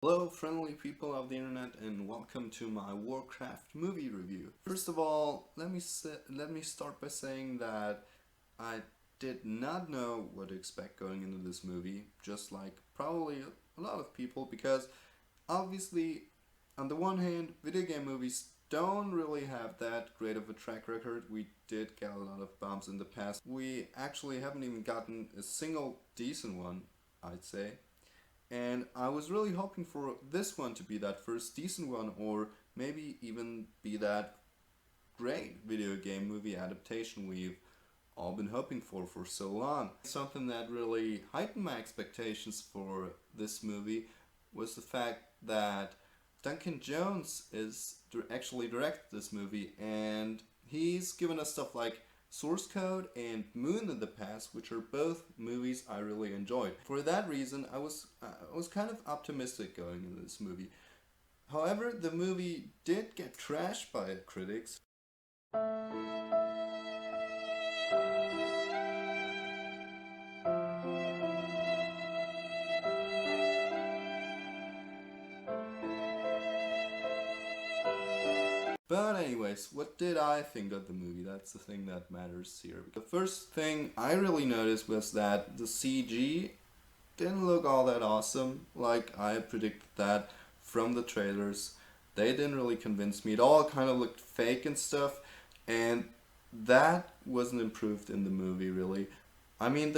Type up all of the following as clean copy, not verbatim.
Hello friendly people of the internet and welcome to my Warcraft movie review. First of all, let me start by saying that I did not know what to expect going into this movie, just like probably a lot of people, because obviously on the one hand, video game movies don't really have that great of a track record. We did get a lot of bumps in the past. We actually haven't even gotten a single decent one, I'd say. And I was really hoping for this one to be that first decent one, or maybe even be that great video game movie adaptation we've all been hoping for so long. Something that really heightened my expectations for this movie was the fact that Duncan Jones is actually directed this movie, and he's given us stuff like Source Code and Moon in the past, which are both movies I really enjoyed. For that reason, I was kind of optimistic going into this movie. However, the movie did get trashed by critics. But anyways, what did I think of the movie? That's the thing that matters here. The first thing I really noticed was that the CG didn't look all that awesome. Like I had predicted that from the trailers. They didn't really convince me. It all kind of looked fake and stuff, and that wasn't improved in the movie really. I mean,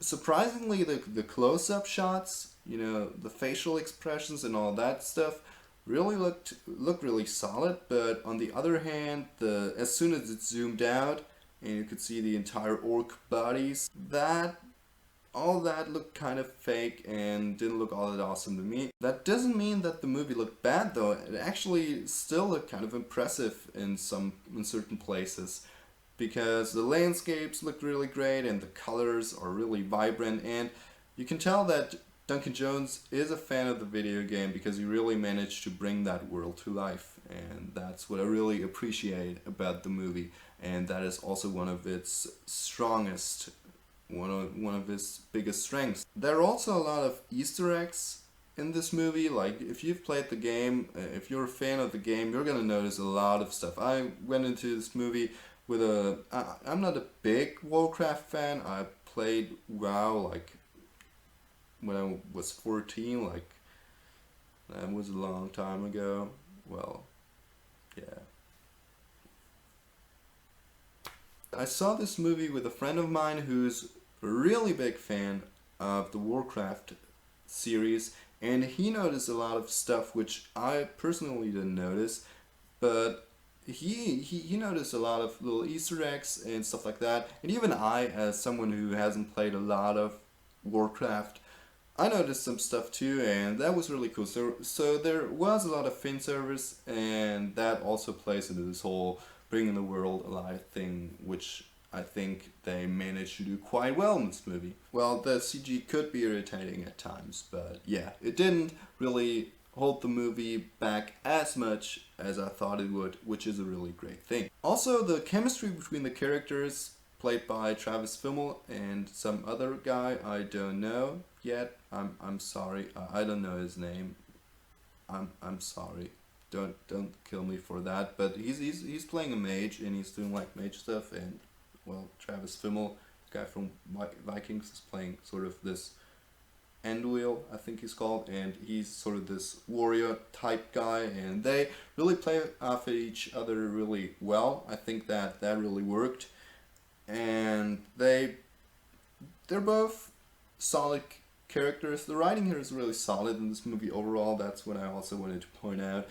surprisingly the close-up shots, the facial expressions and all that stuff really looked really solid. But on the other hand, the as soon as it zoomed out and you could see the entire orc bodies, that all that looked kind of fake and didn't look all that awesome to me. That doesn't mean that the movie looked bad though. It actually still looked kind of impressive in certain places, because the landscapes look really great and the colors are really vibrant, and you can tell that Duncan Jones is a fan of the video game because he really managed to bring that world to life, and that's what I really appreciate about the movie, and that is also one of its strongest, one of his biggest strengths. There are also a lot of Easter eggs in this movie. Like if you've played the game, if you're a fan of the game, you're gonna notice a lot of stuff. I went into this movie with I'm not a big Warcraft fan. I played WoW like when I was 14, like that was a long time ago. Well, yeah. I saw this movie with a friend of mine who's a really big fan of the Warcraft series, and he noticed a lot of stuff which I personally didn't notice, but he noticed a lot of little Easter eggs and stuff like that. And even I, as someone who hasn't played a lot of Warcraft, I noticed some stuff too, and that was really cool. So there was a lot of fan service, and that also plays into this whole bringing the world alive thing, which I think they managed to do quite well in this movie. Well, the CG could be irritating at times, but yeah, it didn't really hold the movie back as much as I thought it would, which is a really great thing. Also, the chemistry between the characters, played by Travis Fimmel and some other guy I don't know yet. I'm sorry. I don't know his name. I'm sorry. Don't kill me for that. But he's playing a mage, and he's doing like mage stuff. And well, Travis Fimmel, guy from Vikings, is playing sort of this Endwheel, I think he's called, and he's sort of this warrior type guy, and they really play off at each other really well. I think that really worked, and they're both solid characters. The writing here is really solid in this movie overall. That's what I also wanted to point out.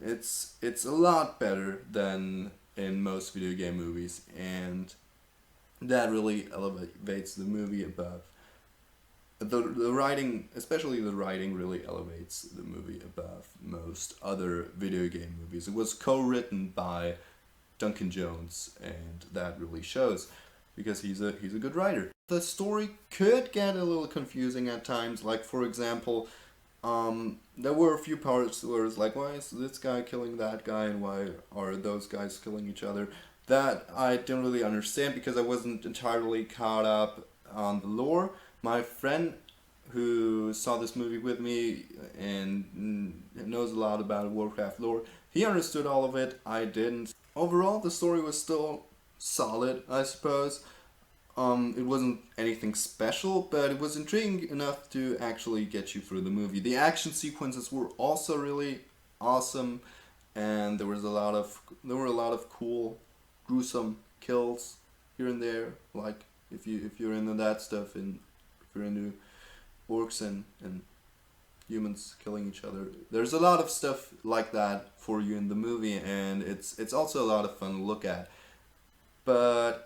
It's a lot better than in most video game movies, and that really elevates the movie above. The writing, especially the writing, really elevates the movie above most other video game movies. It was co-written by Duncan Jones, and that really shows because he's a good writer. The story could get a little confusing at times. Like for example, there were a few parts where it's like, why is this guy killing that guy, and why are those guys killing each other? That I didn't really understand because I wasn't entirely caught up on the lore. My friend who saw this movie with me and knows a lot about Warcraft lore, he understood all of it. I didn't. Overall, the story was still solid, I suppose. It wasn't anything special, but it was intriguing enough to actually get you through the movie. The action sequences were also really awesome, and there were a lot of cool, gruesome kills here and there. Like if you're into that stuff, and if you're into orcs and humans killing each other, there's a lot of stuff like that for you in the movie, and it's also a lot of fun to look at. But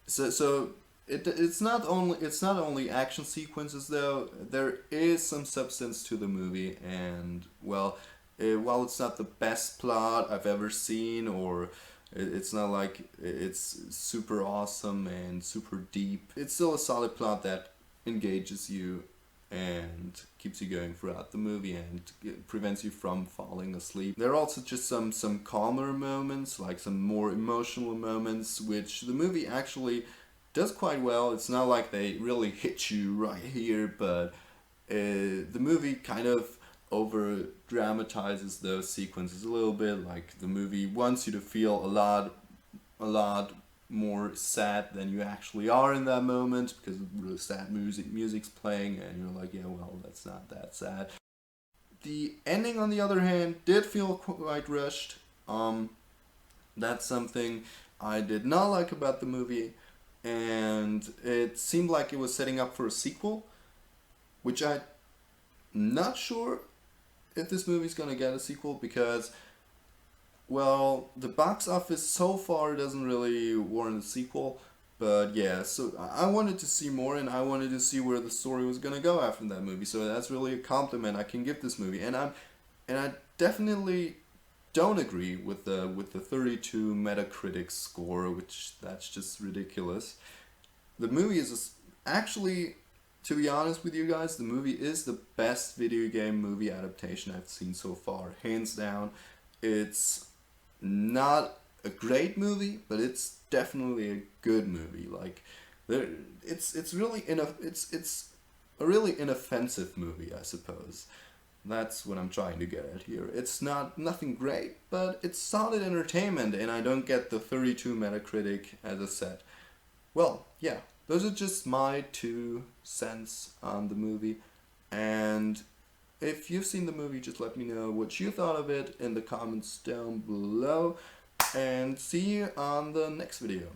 so it's not only action sequences though. There is some substance to the movie, and well, while it's not the best plot I've ever seen, or it's not like it's super awesome and super deep, it's still a solid plot that engages you and keeps you going throughout the movie and prevents you from falling asleep. There are also just some calmer moments, like some more emotional moments, which the movie actually does quite well. It's not like they really hit you right here, but the movie kind of over dramatizes those sequences a little bit. Like the movie wants you to feel a lot more sad than you actually are in that moment, because really sad music's playing and you're like, yeah, well, that's not that sad. The ending, on the other hand, did feel quite rushed. That's something I did not like about the movie, and it seemed like it was setting up for a sequel, which I'm not sure if this movie's gonna get a sequel, because well, the box office so far doesn't really warrant a sequel, but yeah, so I wanted to see more, and I wanted to see where the story was gonna go after that movie. So that's really a compliment I can give this movie, and I definitely don't agree with the 32 Metacritic score, which that's just ridiculous. The movie is actually, to be honest with you guys, the movie is the best video game movie adaptation I've seen so far, hands down. It's not a great movie, but it's definitely a good movie. Like, it's really it's a really inoffensive movie, I suppose. That's what I'm trying to get at here. It's nothing great, but it's solid entertainment, and I don't get the 32 Metacritic, as I said. Well, yeah, those are just my 2 cents on the movie, and if you've seen the movie, just let me know what you thought of it in the comments down below, and see you on the next video.